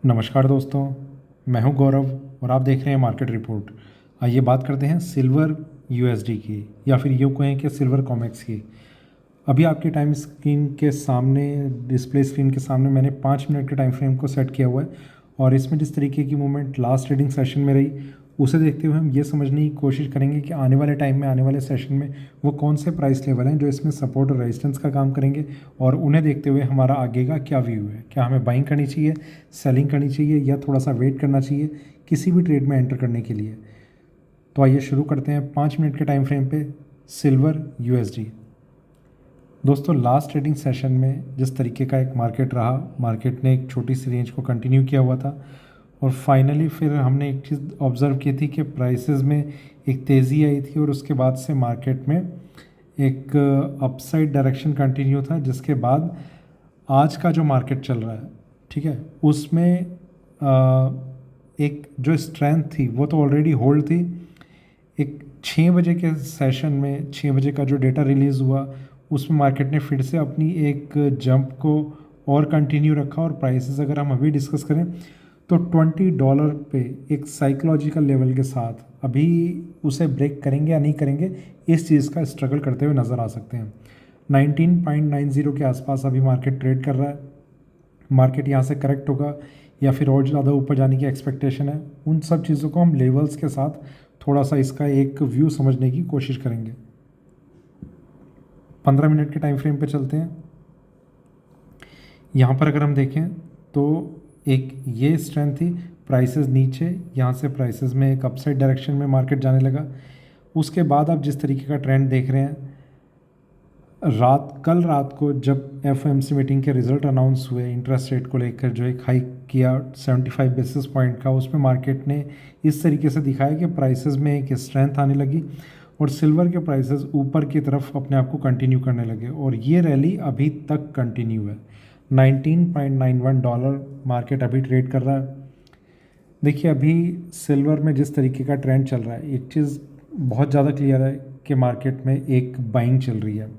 नमस्कार दोस्तों, मैं हूं गौरव और आप देख रहे हैं मार्केट रिपोर्ट। आइए बात करते हैं सिल्वर यूएसडी की, या फिर यूँ कहें कि सिल्वर कॉमेक्स की। अभी आपके टाइम स्क्रीन के सामने, डिस्प्ले स्क्रीन के सामने मैंने 5 मिनट के टाइम फ्रेम को सेट किया हुआ है और इसमें जिस तरीके की मूवमेंट लास्ट ट्रेडिंग सेशन में रही, उसे देखते हुए हम ये समझने की कोशिश करेंगे कि आने वाले टाइम में, आने वाले सेशन में वो कौन से प्राइस लेवल हैं जो इसमें सपोर्ट और रेजिस्टेंस का काम करेंगे, और उन्हें देखते हुए हमारा आगे का क्या व्यू है। क्या हमें बाइंग करनी चाहिए, सेलिंग करनी चाहिए, या थोड़ा सा वेट करना चाहिए किसी भी ट्रेड में एंटर करने के लिए। तो आइए शुरू करते हैं 5 मिनट के टाइम फ्रेम पे सिल्वर यूएसडी। दोस्तों, लास्ट ट्रेडिंग सेशन में जिस तरीके का एक मार्केट रहा, मार्केट ने एक छोटी सी रेंज को कंटिन्यू किया हुआ था और फाइनली फिर हमने एक चीज़ ऑब्ज़र्व की थी कि प्राइसेस में एक तेज़ी आई थी और उसके बाद से मार्केट में एक अपसाइड डायरेक्शन कंटिन्यू था, जिसके बाद आज का जो मार्केट चल रहा है, ठीक है, उसमें एक जो स्ट्रेंथ थी वो तो ऑलरेडी होल्ड थी। एक 6 बजे के सेशन में, 6 बजे का जो डेटा रिलीज़ हुआ, उसमें मार्केट ने फिर से अपनी एक जंप को और कंटिन्यू रखा और प्राइसेस अगर हम अभी डिस्कस करें तो $20 पे एक साइकोलॉजिकल लेवल के साथ अभी उसे ब्रेक करेंगे या नहीं करेंगे, इस चीज़ का स्ट्रगल करते हुए नज़र आ सकते हैं। 19.90 के आसपास अभी मार्केट ट्रेड कर रहा है। मार्केट यहाँ से करेक्ट होगा या फिर और ज़्यादा ऊपर जाने की एक्सपेक्टेशन है, उन सब चीज़ों को हम लेवल्स के साथ थोड़ा सा इसका एक व्यू समझने की कोशिश करेंगे। 15 मिनट के टाइम फ्रेम पे चलते हैं। यहाँ पर अगर हम देखें तो एक ये स्ट्रेंथ थी, प्राइसेस नीचे, यहाँ से प्राइसेस में एक अपसाइड डायरेक्शन में मार्केट जाने लगा। उसके बाद आप जिस तरीके का ट्रेंड देख रहे हैं, कल रात को जब एफओएमसी मीटिंग के रिजल्ट अनाउंस हुए, इंटरेस्ट रेट को लेकर जो एक हाइक किया 75 बेसिस पॉइंट का, उसमें मार्केट ने इस तरीके से दिखाया कि प्राइसेस में एक स्ट्रेंथ आने लगी और सिल्वर के प्राइसेस ऊपर की तरफ अपने आप को कंटिन्यू करने लगे और ये रैली अभी तक कंटिन्यू है। $19.91 मार्केट अभी ट्रेड कर रहा है। देखिए, अभी सिल्वर में जिस तरीके का ट्रेंड चल रहा है, एक चीज़ बहुत ज़्यादा क्लियर है कि मार्केट में एक बाइंग चल रही है।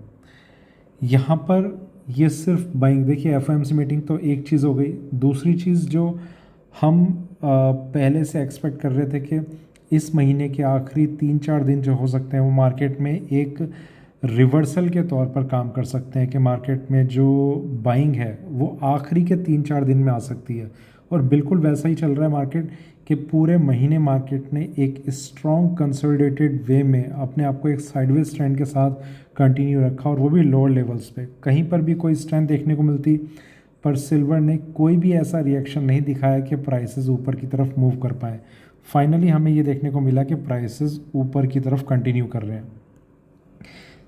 यहाँ पर ये सिर्फ बाइंग, देखिए एफओएमसी मीटिंग तो एक चीज़ हो गई, दूसरी चीज़ जो हम पहले से एक्सपेक्ट कर रहे थे कि इस महीने के आखिरी 3-4 दिन जो हो सकते हैं वो मार्केट में एक रिवर्सल के तौर पर काम कर सकते हैं, कि मार्केट में जो बाइंग है वो आखिरी के 3-4 दिन में आ सकती है। और बिल्कुल वैसा ही चल रहा है मार्केट, कि पूरे महीने मार्केट ने एक स्ट्रॉन्ग कंसोलिडेटेड वे में अपने आप को एक साइडवेज ट्रेंड के साथ कंटिन्यू रखा, और वो भी लोअर लेवल्स पे। कहीं पर भी कोई स्ट्रेंथ देखने को मिलती, पर सिल्वर ने कोई भी ऐसा रिएक्शन नहीं दिखाया कि प्राइसेस ऊपर की तरफ मूव कर पाए। फाइनली हमें ये देखने को मिला कि प्राइसेस ऊपर की तरफ कंटिन्यू कर रहे हैं।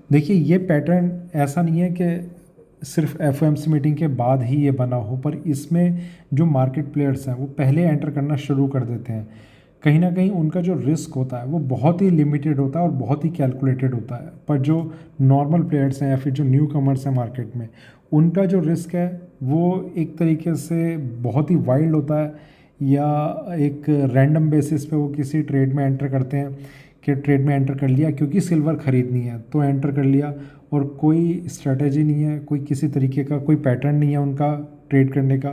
देखिए, ये पैटर्न ऐसा नहीं है कि सिर्फ एफओएमसी मीटिंग के बाद ही ये बना हो, पर इसमें जो मार्केट प्लेयर्स हैं वो पहले एंटर करना शुरू कर देते हैं। कहीं ना कहीं उनका जो रिस्क होता है वो बहुत ही लिमिटेड होता है और बहुत ही कैलकुलेटेड होता है, पर जो नॉर्मल प्लेयर्स हैं या फिर जो न्यू कमर्स हैं मार्केट में, उनका जो रिस्क है वो एक तरीके से बहुत ही वाइल्ड होता है, या एक रैंडम बेसिस पे वो किसी ट्रेड में एंटर करते हैं कि ट्रेड में एंटर कर लिया क्योंकि सिल्वर ख़रीदनी है तो एंटर कर लिया, और कोई स्ट्रेटजी नहीं है, कोई किसी तरीके का कोई पैटर्न नहीं है उनका ट्रेड करने का,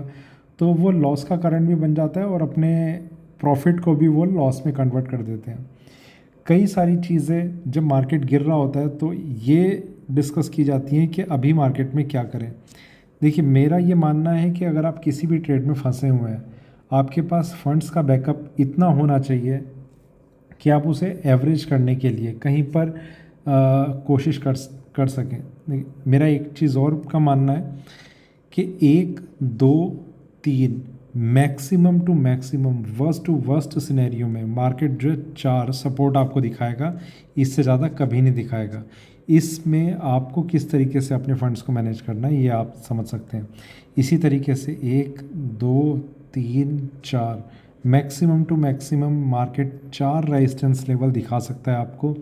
तो वो लॉस का कारण भी बन जाता है और अपने प्रॉफिट को भी वो लॉस में कन्वर्ट कर देते हैं। कई सारी चीज़ें जब मार्केट गिर रहा होता है तो ये डिस्कस की जाती हैं कि अभी मार्केट में क्या करें। देखिए, मेरा ये मानना है कि अगर आप किसी भी ट्रेड में फंसे हुए हैं, आपके पास फंड्स का बैकअप इतना होना चाहिए कि आप उसे एवरेज करने के लिए कहीं पर कोशिश कर सकें। मेरा एक चीज़ और का मानना है कि 1, 2, 3 maximum to maximum, worst to worst scenario में मार्केट जो 4 सपोर्ट आपको दिखाएगा, इससे ज़्यादा कभी नहीं दिखाएगा। इसमें आपको किस तरीके से अपने फंड्स को मैनेज करना है ये आप समझ सकते हैं। इसी तरीके से 1, 2, 3, 4 maximum to maximum market 4 resistance level दिखा सकता है आपको।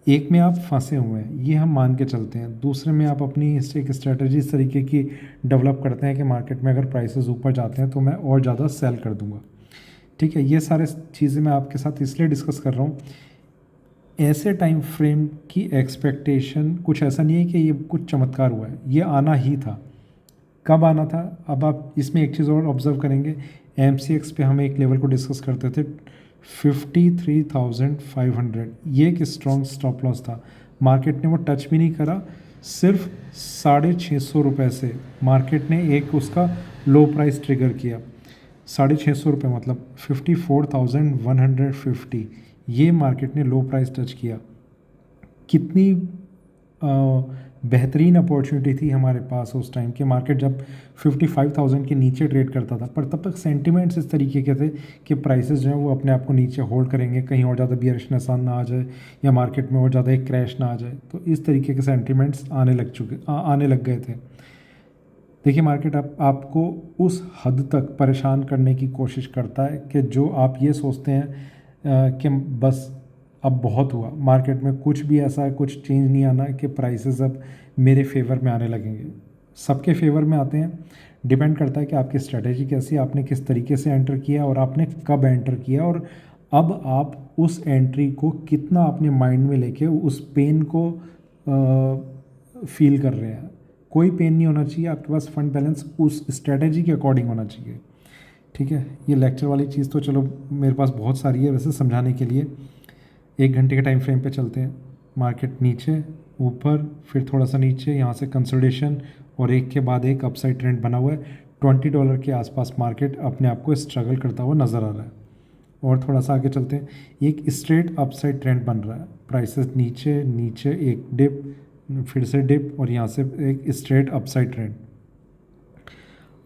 एक में आप फंसे हुए हैं, ये हम मान के चलते हैं। दूसरे में आप अपनी एक स्ट्रेटजी इस तरीके की डेवलप करते हैं कि मार्केट में अगर प्राइसेस ऊपर जाते हैं तो मैं और ज़्यादा सेल कर दूंगा। ठीक है, ये सारे चीज़ें मैं आपके साथ इसलिए डिस्कस कर रहा हूँ। ऐसे टाइम फ्रेम की एक्सपेक्टेशन कुछ ऐसा नहीं है कि ये कुछ चमत्कार हुआ है, ये आना ही था। कब आना था? अब आप इसमें एक चीज़ और ऑब्ज़र्व करेंगे, MCX पे हम एक लेवल को डिस्कस करते थे 53,500, ये एक स्ट्रॉन्ग स्टॉप लॉस था। मार्केट ने वो टच भी नहीं करा, सिर्फ 650 से मार्केट ने एक उसका लो प्राइस ट्रिगर किया। 650 मतलब 54,150, ये मार्केट ने लो प्राइस टच किया। कितनी बेहतरीन अपॉर्चुनिटी थी हमारे पास उस टाइम कि मार्केट जब 55,000 के नीचे ट्रेड करता था, पर तब तक सेंटिमेंट्स इस तरीके के थे कि प्राइसेस जो हैं वो अपने आप को नीचे होल्ड करेंगे, कहीं और ज़्यादा बियरिशनेस ना आ जाए या मार्केट में और ज़्यादा एक क्रैश ना आ जाए। तो इस तरीके के सेंटिमेंट्स आने लग गए थे। देखिए, मार्केट आपको उस हद तक परेशान करने की कोशिश करता है कि जो आप ये सोचते हैं कि बस अब बहुत हुआ, मार्केट में कुछ भी ऐसा कुछ चेंज नहीं आना कि प्राइसेस अब मेरे फेवर में आने लगेंगे। सबके फेवर में आते हैं, डिपेंड करता है कि आपकी स्ट्रेटेजी कैसी है, आपने किस तरीके से एंटर किया और आपने कब एंटर किया, और अब आप उस एंट्री को कितना अपने माइंड में लेके उस पेन को फील कर रहे हैं। कोई पेन नहीं होना चाहिए, आपके पास फंड बैलेंस उस स्ट्रेटेजी के अकॉर्डिंग होना चाहिए। ठीक है, ये लेक्चर वाली चीज़ तो चलो मेरे पास बहुत सारी है वैसे समझाने के लिए। 1 घंटे के टाइम फ्रेम पे चलते हैं। मार्केट नीचे ऊपर फिर थोड़ा सा नीचे, यहाँ से कंसोलिडेशन और एक के बाद एक अपसाइड ट्रेंड बना हुआ है। $20 के आसपास मार्केट अपने आप को स्ट्रगल करता हुआ नज़र आ रहा है। और थोड़ा सा आगे चलते हैं, एक स्ट्रेट अपसाइड ट्रेंड बन रहा है। प्राइसेस नीचे नीचे, एक डिप, फिर से डिप, और यहाँ से एक स्ट्रेट अपसाइड ट्रेंड।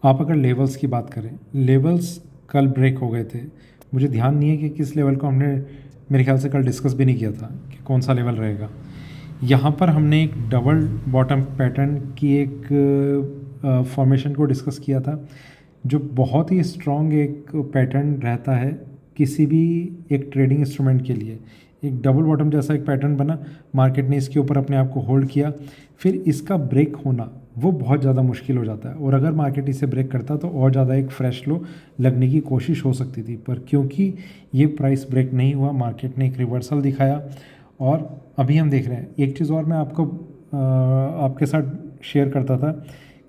आप अगर लेवल्स की बात करें, लेवल्स कल ब्रेक हो गए थे। मुझे ध्यान नहीं है कि किस लेवल को हमने, मेरे ख्याल से कल डिस्कस भी नहीं किया था कि कौन सा लेवल रहेगा। यहाँ पर हमने एक डबल बॉटम पैटर्न की एक फॉर्मेशन को डिस्कस किया था, जो बहुत ही स्ट्रॉन्ग एक पैटर्न रहता है किसी भी एक ट्रेडिंग इंस्ट्रूमेंट के लिए। एक डबल बॉटम जैसा एक पैटर्न बना, मार्केट ने इसके ऊपर अपने आप को होल्ड किया, फिर इसका ब्रेक होना वो बहुत ज़्यादा मुश्किल हो जाता है, और अगर मार्केट इसे ब्रेक करता तो और ज़्यादा एक फ्रेश लो लगने की कोशिश हो सकती थी। पर क्योंकि ये प्राइस ब्रेक नहीं हुआ, मार्केट ने एक रिवर्सल दिखाया। और अभी हम देख रहे हैं, एक चीज़ और मैं आपके साथ शेयर करता था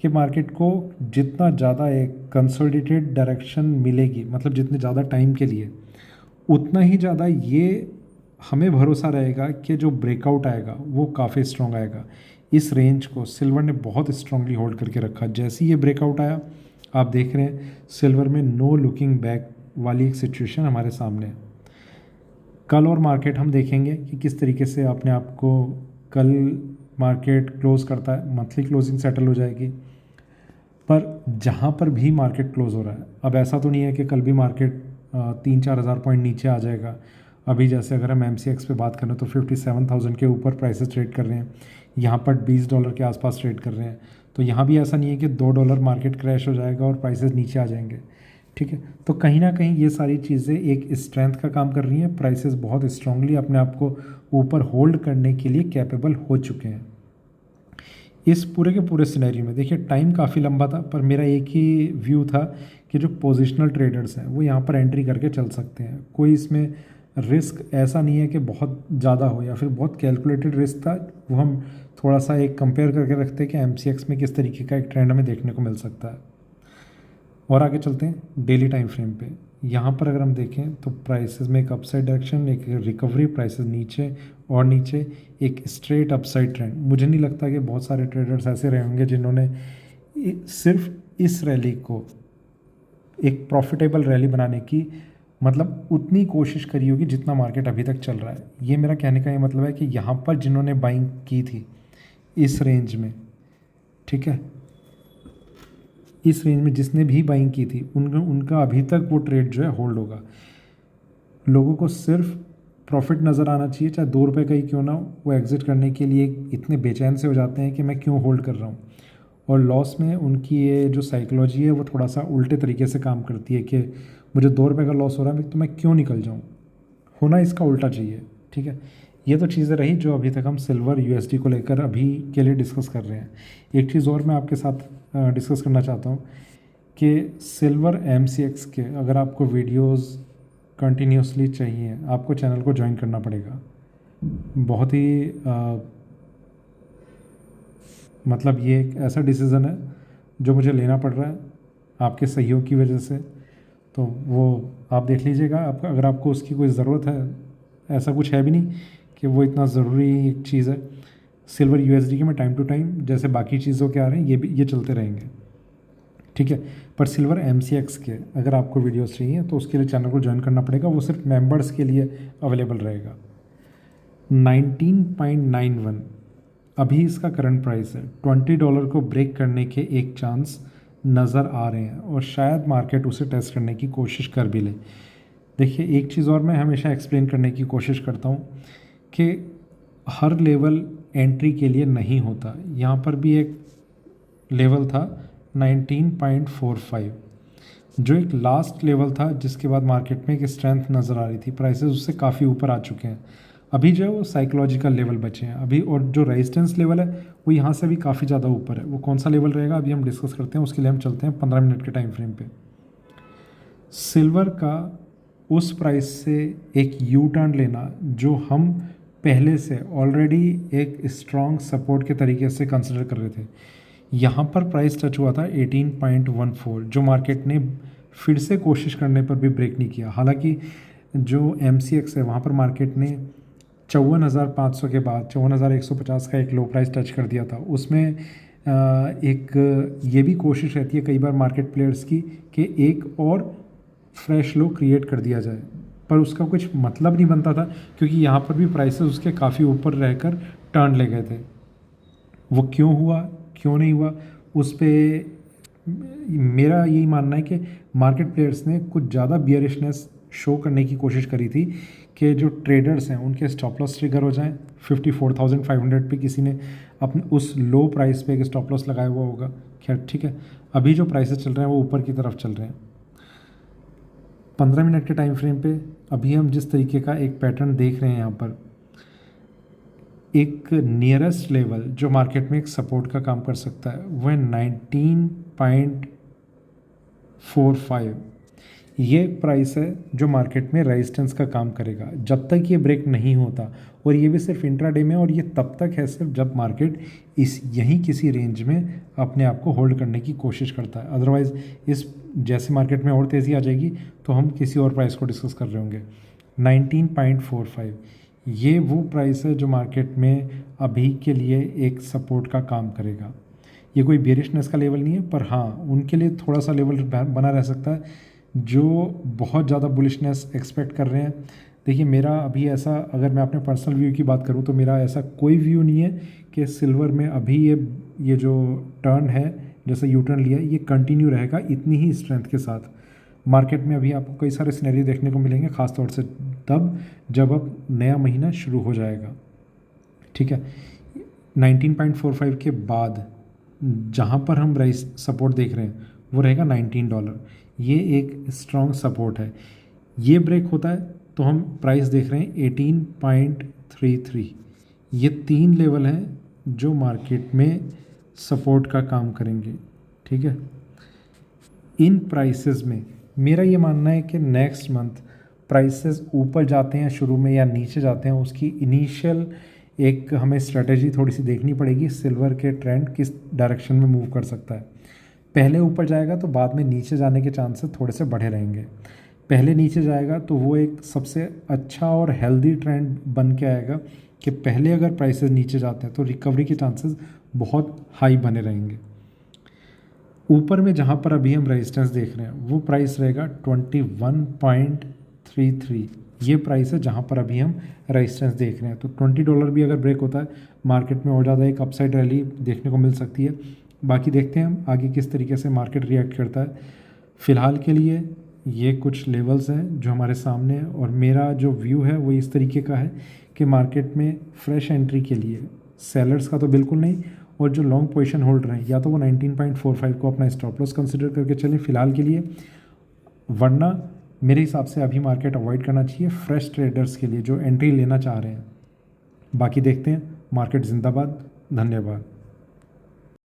कि मार्केट को जितना ज़्यादा एक कंसोलिडेटेड डायरेक्शन मिलेगी, मतलब जितने ज़्यादा टाइम के लिए, उतना ही ज़्यादा ये हमें भरोसा रहेगा कि जो ब्रेकआउट आएगा वो काफ़ी स्ट्रॉन्ग आएगा। इस रेंज को सिल्वर ने बहुत स्ट्रांगली होल्ड करके रखा। जैसे ही ये ब्रेकआउट आया, आप देख रहे हैं सिल्वर में नो लुकिंग बैक वाली एक सिचुएशन हमारे सामने है। कल और मार्केट हम देखेंगे कि किस तरीके से अपने आप को कल मार्केट क्लोज़ करता है। मंथली क्लोजिंग सेटल हो जाएगी, पर जहाँ पर भी मार्केट क्लोज़ हो रहा है, अब ऐसा तो नहीं है कि कल भी मार्केट 3-4 हज़ार पॉइंट नीचे आ जाएगा। अभी जैसे अगर हम MCX पे बात करें तो 57,000 के ऊपर प्राइसेस ट्रेड कर रहे हैं, यहाँ पर $20 के आसपास ट्रेड कर रहे हैं। तो यहाँ भी ऐसा नहीं है कि $2 मार्केट क्रैश हो जाएगा और प्राइसेस नीचे आ जाएंगे। ठीक है, तो कहीं ना कहीं ये सारी चीज़ें एक स्ट्रेंथ का काम कर रही हैं। प्राइसेस बहुत स्ट्रांगली अपने आप को ऊपर होल्ड करने के लिए कैपेबल हो चुके हैं। इस पूरे के पूरे सिनेरियो में देखिए, टाइम काफ़ी लंबा था, पर मेरा एक ही व्यू था कि जो पोजिशनल ट्रेडर्स हैं वो यहाँ पर एंट्री करके चल सकते हैं। कोई इसमें रिस्क ऐसा नहीं है कि बहुत ज़्यादा हो या फिर बहुत कैलकुलेटेड रिस्क था। वो हम थोड़ा सा एक कंपेयर करके रखते हैं कि MCX में किस तरीके का एक ट्रेंड हमें देखने को मिल सकता है। और आगे चलते हैं डेली टाइम फ्रेम पे। यहाँ पर अगर हम देखें तो प्राइसेस में एक अपसाइड डायरेक्शन, एक रिकवरी, प्राइसेस नीचे और नीचे, एक स्ट्रेट अपसाइड ट्रेंड। मुझे नहीं लगता कि बहुत सारे ट्रेडर्स ऐसे रहे होंगे जिन्होंने सिर्फ इस रैली को एक प्रॉफिटेबल रैली बनाने की मतलब उतनी कोशिश करी होगी जितना मार्केट अभी तक चल रहा है। ये मेरा कहने का ये मतलब है कि यहाँ पर जिन्होंने बाइंग की थी इस रेंज में, ठीक है, इस रेंज में जिसने भी बाइंग की थी उनका अभी तक वो ट्रेड जो है होल्ड होगा। लोगों को सिर्फ प्रॉफिट नज़र आना चाहिए, चाहे $2 का ही क्यों ना हो। वो एग्ज़िट करने के लिए इतने बेचैन से हो जाते हैं कि मैं क्यों होल्ड कर रहा हूँ। और लॉस में उनकी ये जो साइकोलॉजी है वो थोड़ा सा उल्टे तरीके से काम करती है कि मुझे $2 का लॉस हो रहा है तो मैं क्यों निकल जाऊँ। होना इसका उल्टा चाहिए। ठीक है, ये तो चीज़ें रही जो अभी तक हम सिल्वर USD को लेकर अभी के लिए डिस्कस कर रहे हैं। एक चीज़ और मैं आपके साथ डिस्कस करना चाहता हूँ कि सिल्वर MCX के अगर आपको वीडियोस कंटिन्यूसली चाहिए, आपको चैनल को ज्वाइन करना पड़ेगा। बहुत ही मतलब ये एक ऐसा डिसीज़न है जो मुझे लेना पड़ रहा है आपके सहयोग की वजह से। तो वो आप देख लीजिएगा। आप अगर आपको उसकी कोई ज़रूरत है, ऐसा कुछ है भी नहीं कि वो इतना ज़रूरी एक चीज़ है। सिल्वर यूएसडी के में टाइम टू टाइम जैसे बाकी चीज़ों के आ रहे हैं ये चलते रहेंगे, ठीक है। पर सिल्वर MCX के अगर आपको वीडियोस चाहिए तो उसके लिए चैनल को ज्वाइन करना पड़ेगा, वो सिर्फ मेंबर्स के लिए अवेलेबल रहेगा। 19.91 अभी इसका करंट प्राइस है। $20 को ब्रेक करने के एक चांस नज़र आ रहे हैं और शायद मार्केट उसे टेस्ट करने की कोशिश कर भी ले। देखिए एक चीज़ और मैं हमेशा एक्सप्लेन करने की कोशिश करता हूँ कि हर लेवल एंट्री के लिए नहीं होता। यहाँ पर भी एक लेवल था 19.45 जो एक लास्ट लेवल था, जिसके बाद मार्केट में एक स्ट्रेंथ नज़र आ रही थी, प्राइसेस उससे काफ़ी ऊपर आ चुके हैं। अभी जो है वो साइकोलॉजिकल लेवल बचे हैं अभी, और जो रेजिस्टेंस लेवल है वो यहाँ से भी काफ़ी ज़्यादा ऊपर है। वो कौन सा लेवल रहेगा अभी हम डिस्कस करते हैं, उसके लिए हम चलते हैं 15 मिनट के टाइम फ्रेम पे। सिल्वर का उस प्राइस से एक यू टर्न लेना जो हम पहले से ऑलरेडी एक स्ट्रॉन्ग सपोर्ट के तरीके से कंसिडर कर रहे थे, यहाँ पर प्राइस टच हुआ था 18.14 जो मार्केट ने फिर से कोशिश करने पर भी ब्रेक नहीं किया। हालांकि जो MCX है वहाँ पर मार्केट ने 54,500 के बाद 54,150 का एक लो प्राइस टच कर दिया था। उसमें एक ये भी कोशिश रहती है कई बार मार्केट प्लेयर्स की कि एक और फ्रेश लो क्रिएट कर दिया जाए, पर उसका कुछ मतलब नहीं बनता था क्योंकि यहाँ पर भी प्राइसेस उसके काफ़ी ऊपर रहकर टर्न ले गए थे। वो क्यों हुआ क्यों नहीं हुआ उस पर मेरा यही मानना है कि मार्केट प्लेयर्स ने कुछ ज़्यादा बियरिशनेस शो करने की कोशिश करी थी कि जो ट्रेडर्स हैं उनके स्टॉप लॉस ट्रिगर हो जाएं। 54,500 पे किसी ने अपने उस लो प्राइस पे एक स्टॉप लॉस लगाया हुआ होगा। खैर ठीक है, अभी जो प्राइसेस चल रहे हैं वो ऊपर की तरफ चल रहे हैं। 15 मिनट के टाइम फ्रेम पे अभी हम जिस तरीके का एक पैटर्न देख रहे हैं, यहाँ पर एक नियरेस्ट लेवल जो मार्केट में एक सपोर्ट का काम कर सकता है वह 19.45 ये प्राइस है जो मार्केट में रेजिस्टेंस का काम करेगा जब तक ये ब्रेक नहीं होता। और ये भी सिर्फ इंट्राडे में, और ये तब तक है सिर्फ जब मार्केट यहीं किसी रेंज में अपने आप को होल्ड करने की कोशिश करता है। अदरवाइज़ इस जैसे मार्केट में और तेज़ी आ जाएगी तो हम किसी और प्राइस को डिस्कस कर रहे होंगे। 19.45 ये वो प्राइस है जो मार्केट में अभी के लिए एक सपोर्ट का काम करेगा। ये कोई बेरिशनेस का लेवल नहीं है, पर हाँ उनके लिए थोड़ा सा लेवल बना रह सकता है जो बहुत ज़्यादा बुलिशनेस एक्सपेक्ट कर रहे हैं। देखिए मेरा अभी ऐसा, अगर मैं अपने पर्सनल व्यू की बात करूँ तो मेरा ऐसा कोई व्यू नहीं है कि सिल्वर में अभी ये जो टर्न है, जैसे यू टर्न लिया, ये कंटिन्यू रहेगा इतनी ही स्ट्रेंथ के साथ। मार्केट में अभी आपको कई सारे सिनेरियो देखने को मिलेंगे, ख़ासतौर से तब जब अब नया महीना शुरू हो जाएगा, ठीक है। 19.45 के बाद जहाँ पर हम राइस सपोर्ट देख रहे हैं वो रहेगा $19। ये एक स्ट्रॉन्ग सपोर्ट है। ये ब्रेक होता है तो हम प्राइस देख रहे हैं 18.33। ये 3 लेवल हैं जो मार्केट में सपोर्ट का काम करेंगे, ठीक है। इन प्राइसेस में मेरा ये मानना है कि नेक्स्ट मंथ प्राइसेस ऊपर जाते हैं शुरू में या नीचे जाते हैं, उसकी इनिशियल एक हमें स्ट्रेटेजी थोड़ी सी देखनी पड़ेगी। सिल्वर के ट्रेंड किस डायरेक्शन में मूव कर सकता है, पहले ऊपर जाएगा तो बाद में नीचे जाने के चांसेस थोड़े से बढ़े रहेंगे। पहले नीचे जाएगा तो वो एक सबसे अच्छा और हेल्दी ट्रेंड बन के आएगा कि पहले अगर प्राइसेस नीचे जाते हैं तो रिकवरी के चांसेस बहुत हाई बने रहेंगे। ऊपर में जहाँ पर अभी हम रेजिस्टेंस देख रहे हैं वो प्राइस रहेगा 21.33। ये प्राइस है जहाँ पर अभी हम रेजिस्टेंस देख रहे हैं। तो $20 भी अगर ब्रेक होता है मार्केट में और ज़्यादा एक अपसाइड रैली देखने को मिल सकती है। बाकी देखते हैं हम आगे किस तरीके से मार्केट रिएक्ट करता है। फ़िलहाल के लिए ये कुछ लेवल्स हैं जो हमारे सामने हैं, और मेरा जो व्यू है वो इस तरीके का है कि मार्केट में फ्रेश एंट्री के लिए सेलर्स का तो बिल्कुल नहीं, और जो लॉन्ग पोजीशन होल्डर हैं या तो वो 19.45 को अपना स्टॉप लॉस कंसिडर करके चलें फ़िलहाल के लिए, वरना मेरे हिसाब से अभी मार्केट अवॉइड करना चाहिए फ्रेश ट्रेडर्स के लिए जो एंट्री लेना चाह रहे हैं। बाकी देखते हैं। मार्केट जिंदाबाद। धन्यवाद।